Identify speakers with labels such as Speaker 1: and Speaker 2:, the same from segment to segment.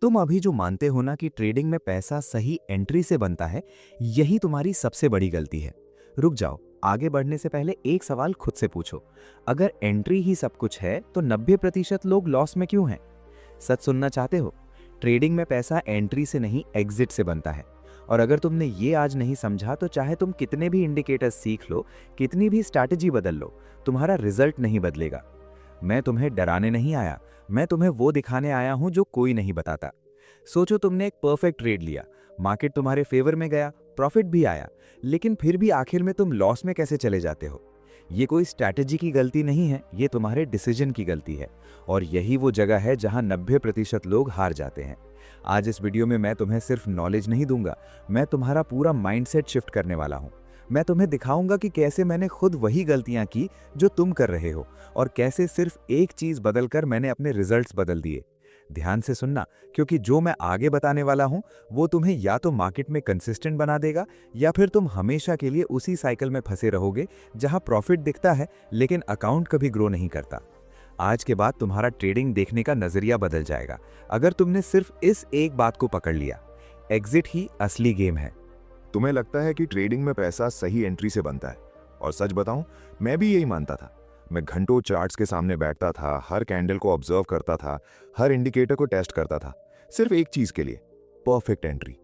Speaker 1: तुम अभी जो मानते हो ना कि ट्रेडिंग में पैसा सही एंट्री से बनता है, यही तुम्हारी सबसे बड़ी गलती है। रुक जाओ, आगे बढ़ने से पहले एक सवाल खुद से पूछो। अगर एंट्री ही सब कुछ है तो 90% लोग लॉस में क्यों हैं? सच सुनना चाहते हो? ट्रेडिंग में पैसा एंट्री से नहीं, एग्जिट से बनता है। और अगर तुमने ये आज नहीं समझा तो चाहे तुम कितने भी इंडिकेटर्स सीख लो, कितनी भी स्ट्रैटेजी बदल लो, तुम्हारा रिजल्ट नहीं बदलेगा। मैं तुम्हें डराने नहीं आया, मैं तुम्हें वो दिखाने आया हूं जो कोई नहीं बताता। सोचो तुमने एक परफेक्ट ट्रेड लिया, मार्केट तुम्हारे फेवर में गया, प्रॉफिट भी आया, लेकिन फिर भी आखिर में तुम लॉस में कैसे चले जाते हो? ये कोई स्ट्रैटेजी की गलती नहीं है, ये तुम्हारे डिसीजन की गलती है। और यही वो जगह है जहां 90% लोग हार जाते हैं। आज इस वीडियो में मैं तुम्हें सिर्फ नॉलेज नहीं दूंगा, मैं तुम्हारा पूरा माइंडसेट शिफ्ट करने वाला हूं। मैं तुम्हें दिखाऊंगा कि कैसे मैंने खुद वही गलतियां की जो तुम कर रहे हो, और कैसे सिर्फ एक चीज बदलकर मैंने अपने रिजल्ट्स बदल दिए। ध्यान से सुनना, क्योंकि जो मैं आगे बताने वाला हूं वो तुम्हें या तो मार्केट में कंसिस्टेंट बना देगा, या फिर तुम हमेशा के लिए उसी साइकिल में फंसे रहोगे जहां प्रॉफिट दिखता है लेकिन अकाउंट कभी ग्रो नहीं करता। आज के बाद तुम्हारा ट्रेडिंग देखने का नजरिया बदल जाएगा अगर तुमने सिर्फ इस एक बात को पकड़ लिया। एग्जिट ही असली गेम है।
Speaker 2: तुम्हें लगता है कि ट्रेडिंग में पैसा सही एंट्री से बनता है, और सच बताऊं, मैं भी यही मानता था। मैं घंटों चार्ट्स के सामने बैठता था, हर कैंडल को ऑब्जर्व करता था, हर इंडिकेटर को टेस्ट करता था, सिर्फ एक चीज के लिए, परफेक्ट एंट्री।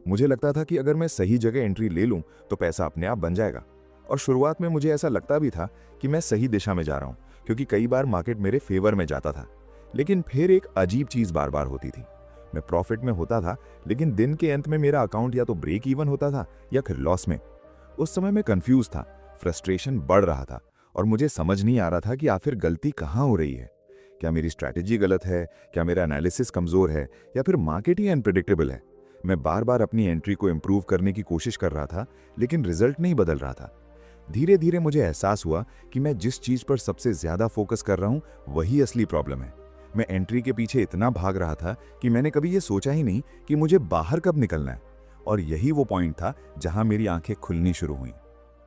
Speaker 2: मुझे लगता था कि अगर मैं सही जगह एंट्री ले लूं तो पैसा अपने आप बन जाएगा। और शुरुआत में मुझे ऐसा लगता भी था कि मैं सही दिशा में जा रहा हूं, क्योंकि कई बार मार्केट मेरे फेवर में जाता था। लेकिन फिर एक अजीब चीज बार बार होती थी। मैं प्रॉफिट में होता था, लेकिन दिन के अंत में मेरा अकाउंट या तो ब्रेक इवन होता था या फिर लॉस में। उस समय मैं कंफ्यूज था, फ्रस्ट्रेशन बढ़ रहा था, और मुझे समझ नहीं आ रहा था कि आखिर गलती कहाँ हो रही है। क्या मेरी स्ट्रैटेजी गलत है, क्या मेरा एनालिसिस कमजोर है, या फिर मार्केट ही अनप्रेडिक्टेबल है? मैं बार बार अपनी एंट्री को इंप्रूव करने की कोशिश कर रहा था, लेकिन रिजल्ट नहीं बदल रहा था। धीरे धीरे मुझे एहसास हुआ कि मैं जिस चीज पर सबसे ज्यादा फोकस कर रहा हूं वही असली प्रॉब्लम है। मैं एंट्री के पीछे इतना भाग रहा था कि मैंने कभी ये सोचा ही नहीं कि मुझे बाहर कब निकलना है। और यही वो पॉइंट था जहां मेरी आंखें खुलनी शुरू हुई।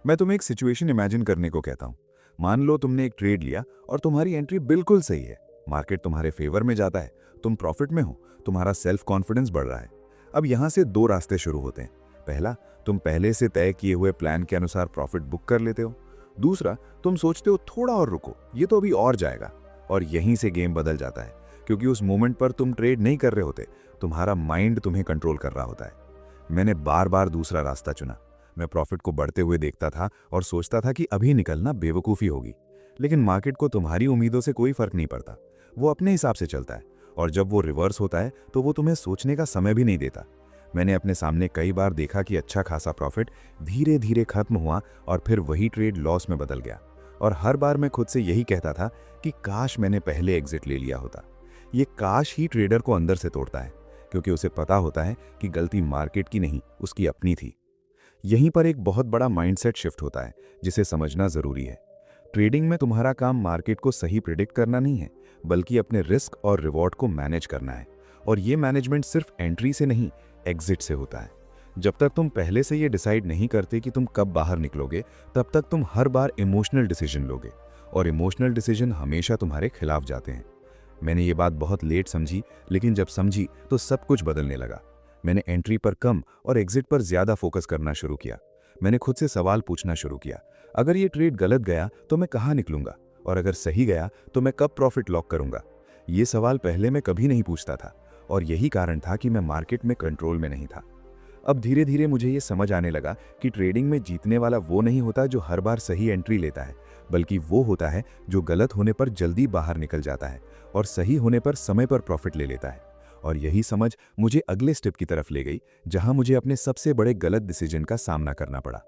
Speaker 2: मैं तुम्हें एक सिचुएशन इमेजिन करने को कहता हूं। मान लो तुमने एक ट्रेड लिया और तुम्हारी एंट्री बिल्कुल सही है, मार्केट तुम्हारे फेवर में जाता है, तुम प्रॉफिट में हो, तुम्हारा सेल्फ कॉन्फिडेंस बढ़ रहा है। अब यहां से दो रास्ते शुरू होते हैं। पहला, तुम पहले से तय किए हुए प्लान के अनुसार प्रॉफिट बुक कर लेते हो। दूसरा, तुम सोचते हो थोड़ा और रुको, ये तो अभी और जाएगा। और यहीं से गेम बदल जाता है, क्योंकि उस मोमेंट पर तुम ट्रेड नहीं कर रहे होते, तुम्हारा माइंड तुम्हें कंट्रोल कर रहा होता है। मैंने बार बार दूसरा रास्ता चुना। मैं प्रॉफिट को बढ़ते हुए देखता था और सोचता था कि अभी निकलना बेवकूफ़ी होगी। लेकिन मार्केट को तुम्हारी उम्मीदों से कोई फर्क नहीं पड़ता, वो अपने हिसाब से चलता है। और जब वो रिवर्स होता है तो वो तुम्हें सोचने का समय भी नहीं देता। मैंने अपने सामने कई बार देखा कि अच्छा खासा प्रॉफिट धीरे धीरे खत्म हुआ और फिर वही ट्रेड लॉस में बदल गया। और हर बार मैं खुद से यही कहता था कि काश मैंने पहले एग्जिट ले लिया होता। ये काश ही ट्रेडर को अंदर से तोड़ता है, क्योंकि उसे पता होता है कि गलती मार्केट की नहीं, उसकी अपनी थी। यहीं पर एक बहुत बड़ा माइंडसेट शिफ्ट होता है जिसे समझना जरूरी है। ट्रेडिंग में तुम्हारा काम मार्केट को सही प्रिडिक्ट करना नहीं है, बल्कि अपने रिस्क और रिवॉर्ड को मैनेज करना है। और ये मैनेजमेंट सिर्फ एंट्री से नहीं, एग्जिट से होता है। जब तक तुम पहले से ये डिसाइड नहीं करते कि तुम कब बाहर निकलोगे, तब तक तुम हर बार इमोशनल डिसीजन लोगे, और इमोशनल डिसीजन हमेशा तुम्हारे खिलाफ जाते हैं। मैंने ये बात बहुत लेट समझी, लेकिन जब समझी तो सब कुछ बदलने लगा। मैंने एंट्री पर कम और एग्जिट पर ज्यादा फोकस करना शुरू किया। मैंने खुद से सवाल पूछना शुरू किया, अगर ये ट्रेड गलत गया तो मैं कहाँ निकलूंगा, और अगर सही गया तो मैं कब प्रॉफिट लॉक करूंगा। ये सवाल पहले मैं कभी नहीं पूछता था, और यही कारण था कि मैं मार्केट में कंट्रोल में नहीं था। अब धीरे धीरे मुझे ये समझ आने लगा कि ट्रेडिंग में जीतने वाला वो नहीं होता जो हर बार सही एंट्री लेता है, बल्कि वो होता है जो गलत होने पर जल्दी बाहर निकल जाता है और सही होने पर समय पर प्रॉफिट ले लेता है। और यही समझ मुझे अगले स्टेप की तरफ ले गई, जहां मुझे अपने सबसे बड़े गलत डिसीजन का सामना करना पड़ा।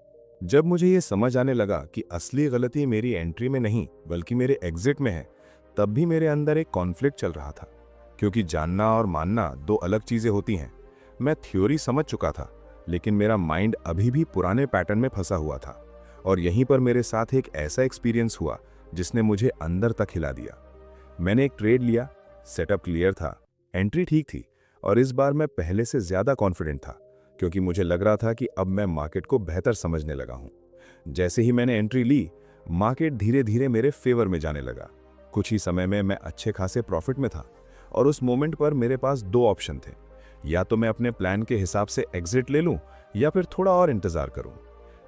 Speaker 2: जब मुझे ये समझ आने लगा कि असली गलती मेरी एंट्री में नहीं बल्कि मेरे एग्जिट में है, तब भी मेरे अंदर एक कॉन्फ्लिक्ट चल रहा था। क्योंकि जानना और मानना दो अलग चीजें होती हैं। मैं थ्योरी समझ चुका था, लेकिन मेरा माइंड अभी भी पुराने पैटर्न में फंसा हुआ था। और यहीं पर मेरे साथ एक ऐसा एक्सपीरियंस हुआ जिसने मुझे अंदर तक हिला दिया। मैंने एक ट्रेड लिया, सेटअप क्लियर था, एंट्री ठीक थी, और इस बार मैं पहले से ज्यादा कॉन्फिडेंट था, क्योंकि मुझे लग रहा था कि अब मैं मार्केट को बेहतर समझने लगा हूं। जैसे ही मैंने एंट्री ली, मार्केट धीरे धीरे मेरे फेवर में जाने लगा। कुछ ही समय में मैं अच्छे खासे प्रॉफिट में था, और उस मोमेंट पर मेरे पास दो ऑप्शन थे, या तो मैं अपने प्लान के हिसाब से एग्जिट ले लूं या फिर थोड़ा और इंतजार करूं।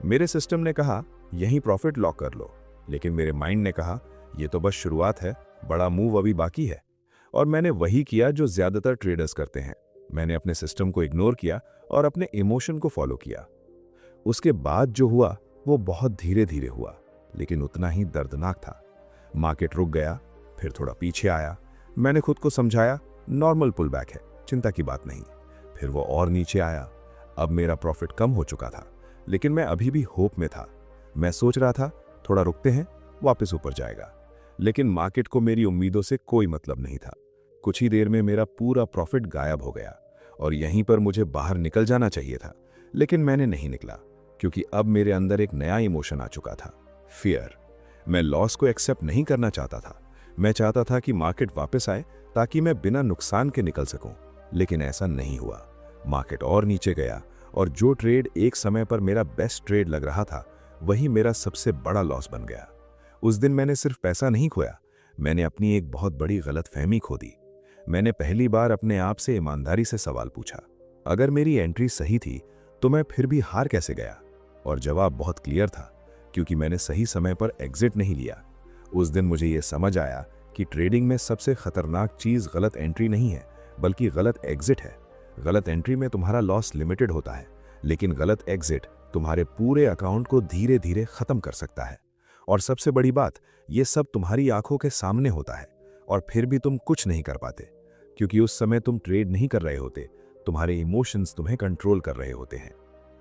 Speaker 2: मेरे सिस्टम ने कहा यहीं प्रॉफिट लॉक कर लो, लेकिन मेरे माइंड ने कहा ये तो बस शुरुआत है, बड़ा मूव अभी बाकी है। और मैंने वही किया जो ज्यादातर ट्रेडर्स करते हैं। मैंने अपने सिस्टम को इग्नोर किया और अपने इमोशन को फॉलो किया। उसके बाद जो हुआ वो बहुत धीरे धीरे हुआ, लेकिन उतना ही दर्दनाक था। मार्केट रुक गया, फिर थोड़ा पीछे आया। मैंने खुद को समझाया नॉर्मल पुल बैक है, चिंता की बात नहीं। फिर वो और नीचे आया। अब मेरा प्रॉफिट कम हो चुका था, लेकिन मैं अभी भी होप में था। मैं सोच रहा था थोड़ा रुकते हैं, वापस ऊपर जाएगा। लेकिन मार्केट को मेरी उम्मीदों से कोई मतलब नहीं था। कुछ ही देर में मेरा पूरा प्रॉफिट गायब हो गया और यहीं पर मुझे बाहर निकल जाना चाहिए था, लेकिन मैंने नहीं निकला, क्योंकि अब मेरे अंदर एक नया इमोशन आ चुका था, फियर। मैं लॉस को एक्सेप्ट नहीं करना चाहता था। मैं चाहता था कि मार्केट वापस आए ताकि मैं बिना नुकसान के निकल सकूं, लेकिन ऐसा नहीं हुआ। मार्केट और नीचे गया और जो ट्रेड एक समय पर मेरा बेस्ट ट्रेड लग रहा था, वही मेरा सबसे बड़ा लॉस बन गया। उस दिन मैंने सिर्फ पैसा नहीं खोया, मैंने अपनी एक बहुत बड़ी गलतफहमी खो दी। मैंने पहली बार अपने आप से ईमानदारी से सवाल पूछा, अगर मेरी एंट्री सही थी तो मैं फिर भी हार कैसे गया? और जवाब बहुत क्लियर था, क्योंकि मैंने सही समय पर एग्जिट नहीं लिया। उस दिन मुझे यह समझ आया कि ट्रेडिंग में सबसे खतरनाक चीज गलत एंट्री नहीं है, बल्कि गलत एग्जिट है। गलत एंट्री में तुम्हारा लॉस लिमिटेड होता है, लेकिन गलत एग्जिट तुम्हारे पूरे अकाउंट को धीरे धीरे खत्म कर सकता है। और सबसे बड़ी बात, ये सब तुम्हारी आंखों के सामने होता है और फिर भी तुम कुछ नहीं कर पाते, क्योंकि उस समय तुम ट्रेड नहीं कर रहे होते, तुम्हारे इमोशंस तुम्हें कंट्रोल कर रहे होते हैं।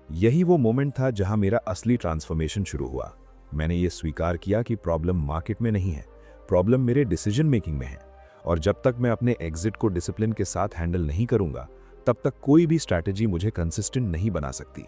Speaker 2: यही वो मोमेंट था जहां मेरा असली ट्रांसफॉर्मेशन शुरू हुआ। मैंने ये स्वीकार किया कि प्रॉब्लम मार्केट में नहीं है, प्रॉब्लम मेरे डिसीजन मेकिंग में है। और जब तक मैं अपने एग्जिट को डिसिप्लिन के साथ हैंडल नहीं करूंगा, तब तक कोई भी स्ट्रैटेजी मुझे कंसिस्टेंट नहीं बना सकती।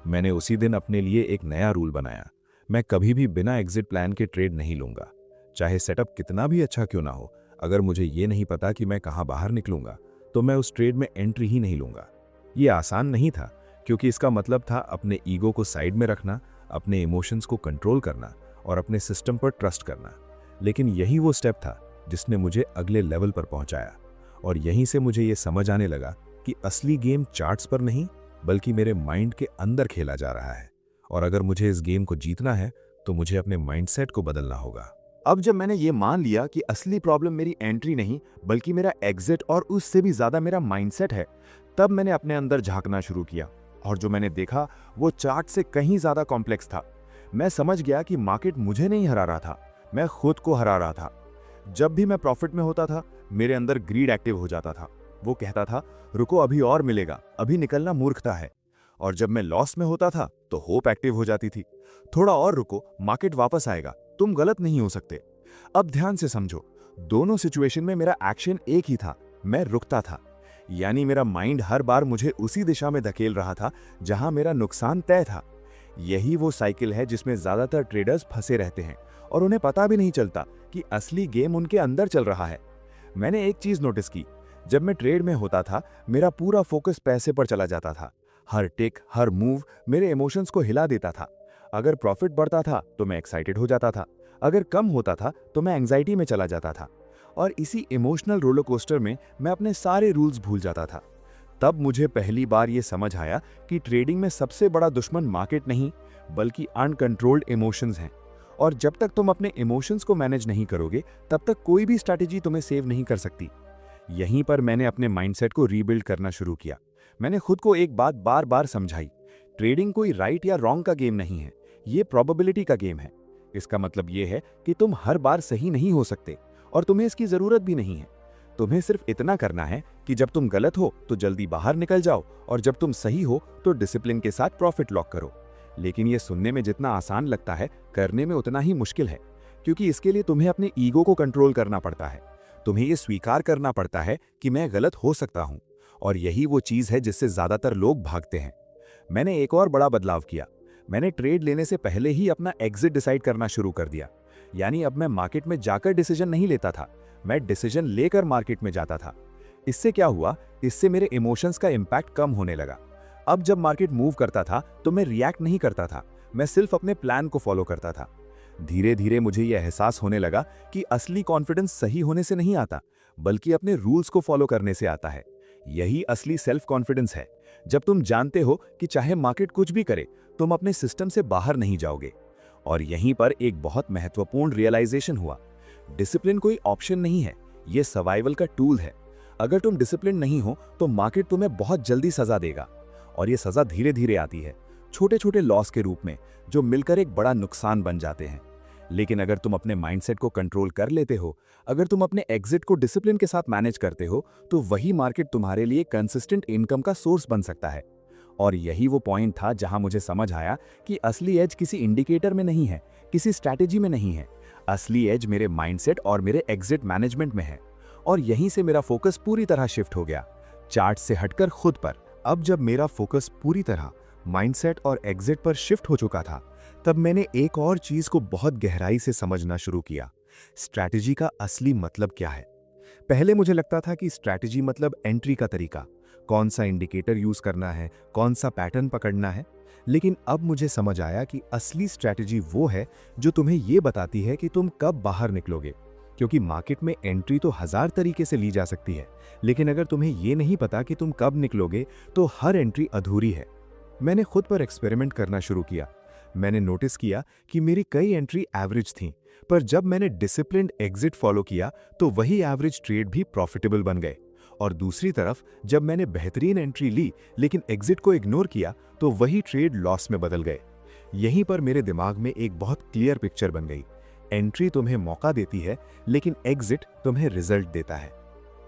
Speaker 2: मैंने उसी दिन अपने लिए एक नया रूल बनाया, मैं कभी भी बिना एग्जिट प्लान के ट्रेड नहीं लूंगा, चाहे सेटअप कितना भी अच्छा क्यों ना हो। अगर मुझे ये नहीं पता कि मैं कहां बाहर निकलूंगा, तो मैं उस ट्रेड में एंट्री ही नहीं लूंगा। ये आसान नहीं था, क्योंकि इसका मतलब था अपने ईगो को साइड में रखना, अपने इमोशंस को कंट्रोल करना और अपने सिस्टम पर ट्रस्ट करना। लेकिन यही वो स्टेप था जिसने मुझे अगले लेवल पर पहुंचाया। और यहीं से मुझे ये समझ आने लगा कि असली गेम चार्ट्स पर नहीं, बल्कि मेरे माइंड के अंदर खेला जा रहा है। और अगर मुझे इस गेम को जीतना है, तो मुझे अपने माइंडसेट को बदलना होगा।
Speaker 3: अब जब मैंने ये मान लिया कि असली प्रॉब्लम मेरी एंट्री नहीं, बल्कि मेरा एग्जिट और उससे भी ज्यादा मेरा माइंडसेट है, तब मैंने अपने अंदर झांकना शुरू किया। और जो मैंने देखा वो चार्ट से कहीं ज्यादा कॉम्प्लेक्स था। मैं समझ गया कि मार्केट मुझे नहीं हरा रहा था, मैं खुद को हरा रहा था। जब भी मैं प्रॉफिट में होता था, मेरे अंदर ग्रीड एक्टिव हो जाता था। वो कहता था रुको, अभी और मिलेगा, अभी निकलना मूर्खता है। और जब मैं लॉस में होता था तो होप एक्टिव हो जाती थी, थोड़ा और रुको, मार्केट वापस आएगा, तुम गलत नहीं हो सकते। अब ध्यान से समझो, दोनों सिचुएशन में मेरा एक्शन एक ही था, मैं रुकता था। यानी मेरा माइंड हर बार मुझे उसी दिशा में धकेल रहा था जहां मेरा नुकसान तय था। यही वो साइकिल है जिसमें ज्यादातर ट्रेडर्स फंसे रहते हैं और उन्हें पता भी नहीं चलता कि असली गेम उनके अंदर चल रहा है। मैंने एक चीज नोटिस की, जब मैं ट्रेड में होता था, मेरा पूरा फोकस पैसे पर चला जाता था। हर टिक, हर मूव मेरे इमोशंस को हिला देता था। अगर प्रॉफिट बढ़ता था तो मैं एक्साइटेड हो जाता था, अगर कम होता था तो मैं एंजाइटी में चला जाता था। और इसी इमोशनल रोलर कोस्टर में मैं अपने सारे रूल्स भूल जाता था। तब मुझे पहली बार ये समझ आया कि ट्रेडिंग में सबसे बड़ा दुश्मन मार्केट नहीं, बल्कि अनकंट्रोल्ड इमोशंस हैं। और जब तक तुम अपने इमोशंस को मैनेज नहीं करोगे, तब तक कोई भी स्ट्रैटेजी तुम्हें सेव नहीं कर सकती। यहीं पर मैंने अपने माइंडसेट को रीबिल्ड करना शुरू किया। मैंने खुद को एक बात बार बार समझाई, ट्रेडिंग कोई राइट या रॉन्ग का गेम नहीं है, ये प्रोबेबिलिटी का गेम है। इसका मतलब ये है कि तुम हर बार सही नहीं हो सकते और तुम्हें इसकी जरूरत भी नहीं है। तुम्हें सिर्फ इतना करना है कि जब तुम गलत हो तो जल्दी बाहर निकल जाओ, और जब तुम सही हो तो डिसिप्लिन के साथ प्रॉफिट लॉक करो। लेकिन ये सुनने में जितना आसान लगता है, करने में उतना ही मुश्किल है, क्योंकि इसके लिए तुम्हें अपने ईगो को कंट्रोल करना पड़ता है। तुम्हें ये स्वीकार करना पड़ता है कि मैं गलत हो सकता हूं। और यही वो चीज है जिससे ज्यादातर लोग भागते हैं। मैंने एक और बड़ा बदलाव किया। मैंने ट्रेड लेने से पहले ही अपना एग्जिट डिसाइड करना शुरू कर दिया। यानी अब मैं मार्केट में जाकर डिसीजन नहीं लेता था, मैं डिसीजन लेकर मार्केट में जाता था। इससे क्या हुआ, इससे मेरे इमोशंस का इंपैक्ट कम होने लगा। अब जब मार्केट मूव करता था तो मैं रिएक्ट नहीं करता था, मैं सिर्फ अपने प्लान को फॉलो करता था। धीरे धीरे मुझे यह एहसास होने लगा कि असली कॉन्फिडेंस सही होने से नहीं आता, बल्कि अपने रूल्स को फॉलो करने से आता है। यही असली सेल्फ कॉन्फिडेंस है, जब तुम जानते हो कि चाहे मार्केट कुछ भी करे, तुम अपने सिस्टम से बाहर नहीं जाओगे। और यहीं पर एक बहुत महत्वपूर्ण रियलाइजेशन हुआ, डिसिप्लिन कोई ऑप्शन नहीं है, ये सर्वाइवल का टूल है। अगर तुम डिसिप्लिन नहीं हो तो मार्केट तुम्हें बहुत जल्दी सजा देगा, और ये सजा धीरे धीरे आती है, छोटे छोटे लॉस के रूप में, जो मिलकर एक बड़ा नुकसान बन जाते हैं। लेकिन अगर तुम अपने माइंडसेट को कंट्रोल कर लेते हो, अगर तुम अपने एग्जिट को डिसिप्लिन के साथ मैनेज करते हो, तो वही मार्केट तुम्हारे लिए कंसिस्टेंट इनकम का सोर्स बन सकता है। और यही वो पॉइंट था जहां मुझे समझ आया कि असली एज किसी इंडिकेटर में नहीं है, किसी स्ट्रैटेजी में नहीं है। असली एज मेरे माइंडसेट और मेरे एग्जिट मैनेजमेंट में है। और यहीं से मेरा फोकस पूरी तरह शिफ्ट हो गया, चार्ट से हटकर खुद पर। अब जब मेरा फोकस पूरी तरह माइंडसेट और एग्जिट पर शिफ्ट हो चुका था, तब मैंने एक और चीज को बहुत गहराई से समझना शुरू किया, स्ट्रैटेजी का असली मतलब क्या है। पहले मुझे लगता था कि स्ट्रैटेजी मतलब एंट्री का तरीका, कौन सा इंडिकेटर यूज करना है, कौन सा पैटर्न पकड़ना है। लेकिन अब मुझे समझ आया कि असली स्ट्रैटेजी वो है जो तुम्हें यह बताती है कि तुम कब बाहर निकलोगे। क्योंकि मार्केट में एंट्री तो 1000 तरीके से ली जा सकती है, लेकिन अगर तुम्हें यह नहीं पता कि तुम कब निकलोगे, तो हर एंट्री अधूरी है। मैंने खुद पर एक्सपेरिमेंट करना शुरू किया। मैंने नोटिस किया कि मेरी कई एंट्री एवरेज थीं, पर जब मैंने डिसिप्लिन्ड एग्जिट फॉलो किया तो वही एवरेज ट्रेड भी प्रॉफिटेबल बन गए। और दूसरी तरफ जब मैंने बेहतरीन एंट्री ली लेकिन एग्जिट को इग्नोर किया, तो वही ट्रेड लॉस में बदल गए। यहीं पर मेरे दिमाग में एक बहुत क्लियर पिक्चर बन गई, एंट्री तुम्हें मौका देती है, लेकिन एग्जिट तुम्हें रिजल्ट देता है।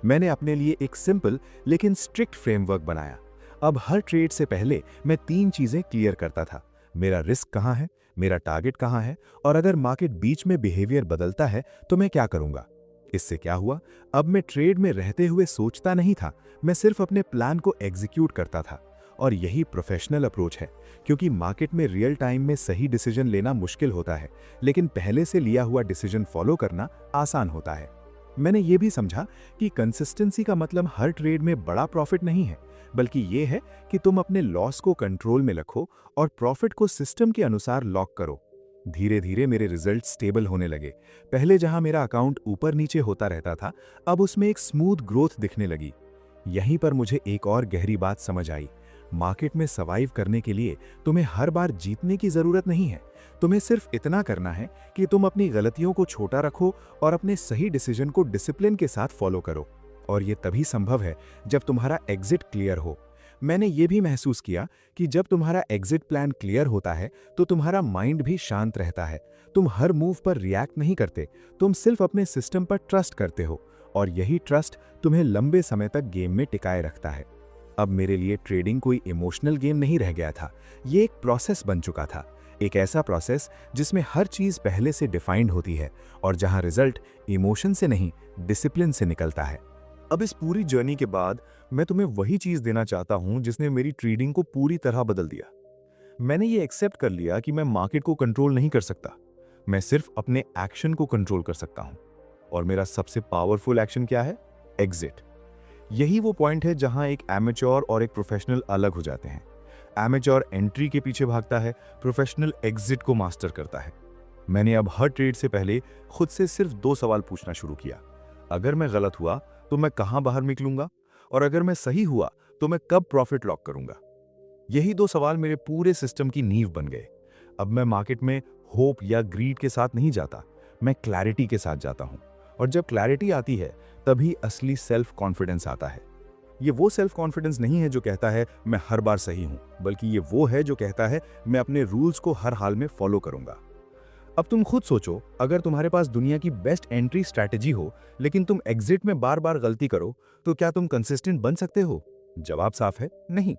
Speaker 3: मैंने अपने लिए एक सिंपल लेकिन स्ट्रिक्ट फ्रेमवर्क बनाया। अब हर ट्रेड से पहले मैं 3 चीजें क्लियर करता था, मेरा रिस्क कहाँ है, मेरा टारगेट कहाँ है, और अगर मार्केट बीच में बिहेवियर बदलता है तो मैं क्या करूंगा। इससे क्या हुआ, अब मैं ट्रेड में रहते हुए सोचता नहीं था, मैं सिर्फ अपने प्लान को एग्जीक्यूट करता था। और यही प्रोफेशनल अप्रोच है, क्योंकि मार्केट में रियल टाइम में सही डिसीजन लेना मुश्किल होता है, लेकिन पहले से लिया हुआ डिसीजन फॉलो करना आसान होता है। मैंने ये भी समझा कि कंसिस्टेंसी का मतलब हर ट्रेड में बड़ा प्रॉफिट नहीं है, बल्कि ये है कि तुम अपने लॉस को कंट्रोल में रखो और प्रॉफिट को सिस्टम के अनुसार लॉक करो। धीरे धीरे मेरे रिजल्ट स्टेबल होने लगे। पहले जहां मेरा अकाउंट ऊपर नीचे होता रहता था, अब उसमें एक स्मूथ ग्रोथ दिखने लगी। यहीं पर मुझे एक और गहरी बात समझ आई, मार्केट में सर्वाइव करने के लिए तुम्हें हर बार जीतने की जरूरत नहीं है। तुम्हें सिर्फ इतना करना है कि तुम अपनी गलतियों को छोटा रखो और अपने सही डिसीजन को डिसिप्लिन के साथ फॉलो करो। और ये तभी संभव है जब तुम्हारा एग्जिट क्लियर हो। मैंने ये भी महसूस किया कि जब तुम्हारा एग्जिट प्लान क्लियर होता है तो तुम्हारा माइंड भी शांत रहता है। तुम हर मूव पर रिएक्ट नहीं करते, तुम सिर्फ अपने सिस्टम पर ट्रस्ट करते हो, और यही ट्रस्ट तुम्हें लंबे समय तक गेम में टिकाए रखता है। अब मेरे लिए ट्रेडिंग कोई इमोशनल गेम नहीं रह गया था, ये एक प्रोसेस बन चुका था। एक ऐसा प्रोसेस जिसमें हर चीज पहले से डिफाइंड होती है और जहां रिजल्ट इमोशन से नहीं, डिसिप्लिन से निकलता है। अब इस पूरी जर्नी के बाद मैं तुम्हें वही चीज देना चाहता हूं जिसने मेरी ट्रेडिंग को पूरी तरह बदल दिया। मैंने ये एक्सेप्ट कर लिया कि मैं मार्केट को कंट्रोल नहीं कर सकता, मैं सिर्फ अपने एक्शन को कंट्रोल कर सकता हूं। और मेरा सबसे पावरफुल एक्शन क्या है? एग्जिट। यही वो पॉइंट है जहां एक एमेच्योर और एक प्रोफेशनल अलग हो जाते हैं। एमेच्योर एंट्री के पीछे भागता है, प्रोफेशनल एग्जिट को मास्टर करता है। मैंने अब हर ट्रेड से पहले खुद से सिर्फ 2 सवाल पूछना शुरू किया। अगर मैं गलत हुआ तो मैं कहां बाहर निकलूंगा, और अगर मैं सही हुआ तो मैं कब प्रॉफिट लॉक करूंगा। यही 2 सवाल मेरे पूरे सिस्टम की नींव बन गए। अब मैं मार्केट में होप या ग्रीड के साथ नहीं जाता, मैं क्लैरिटी के साथ जाता हूं। और जब क्लैरिटी आती है तभी असली सेल्फ कॉन्फिडेंस आता है। ये वो सेल्फ कॉन्फिडेंस नहीं है जो कहता है मैं हर बार सही हूं, बल्कि ये वो है जो कहता है मैं अपने रूल्स को हर हाल में फॉलो करूंगा। अब तुम खुद सोचो, अगर तुम्हारे पास दुनिया की बेस्ट एंट्री स्ट्रैटेजी हो लेकिन तुम एग्जिट में बार बार गलती करो, तो क्या तुम कंसिस्टेंट बन सकते हो? जवाब साफ है, नहीं।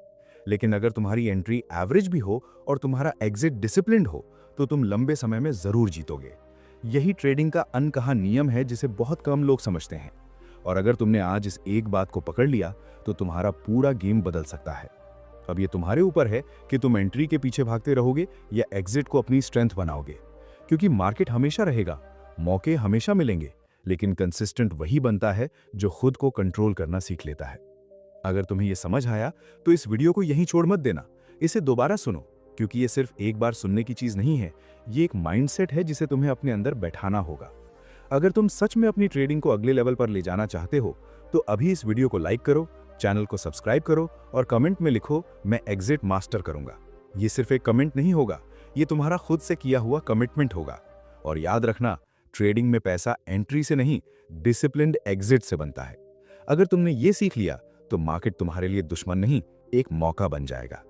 Speaker 3: लेकिन अगर तुम्हारी एंट्री एवरेज भी हो और तुम्हारा एग्जिट डिसिप्लिन्ड हो, तो तुम लंबे समय में जरूर जीतोगे। यही ट्रेडिंग का अनकहा नियम है जिसे बहुत कम लोग समझते हैं। और अगर तुमने आज इस एक बात को पकड़ लिया तो तुम्हारा पूरा गेम बदल सकता है। अब ये तुम्हारे ऊपर है कि तुम एंट्री के पीछे भागते रहोगे या एग्जिट को अपनी स्ट्रेंथ बनाओगे। क्योंकि मार्केट हमेशा रहेगा, मौके हमेशा मिलेंगे, लेकिन कंसिस्टेंट वही बनता है जो खुद को कंट्रोल करना सीख लेता है। अगर तुम्हें यह समझ आया तो इस वीडियो को यहीं छोड़ मत देना, इसे दोबारा सुनो, क्योंकि ये सिर्फ एक बार सुनने की चीज नहीं है, ये एक माइंडसेट है जिसे तुम्हें अपने अंदर बैठाना होगा।
Speaker 4: अगर तुम सच में अपनी ट्रेडिंग को अगले लेवल पर ले जाना चाहते हो तो अभी इस वीडियो को लाइक करो, चैनल को सब्सक्राइब करो और कमेंट में लिखो मैं एग्जिट मास्टर करूंगा। ये सिर्फ एक कमेंट नहीं होगा, ये तुम्हारा खुद से किया हुआ कमिटमेंट होगा। और याद रखना, ट्रेडिंग में पैसा एंट्री से नहीं, डिसिप्लिन्ड एग्जिट से बनता है। अगर तुमने ये सीख लिया तो मार्केट तुम्हारे लिए दुश्मन नहीं, एक मौका बन जाएगा।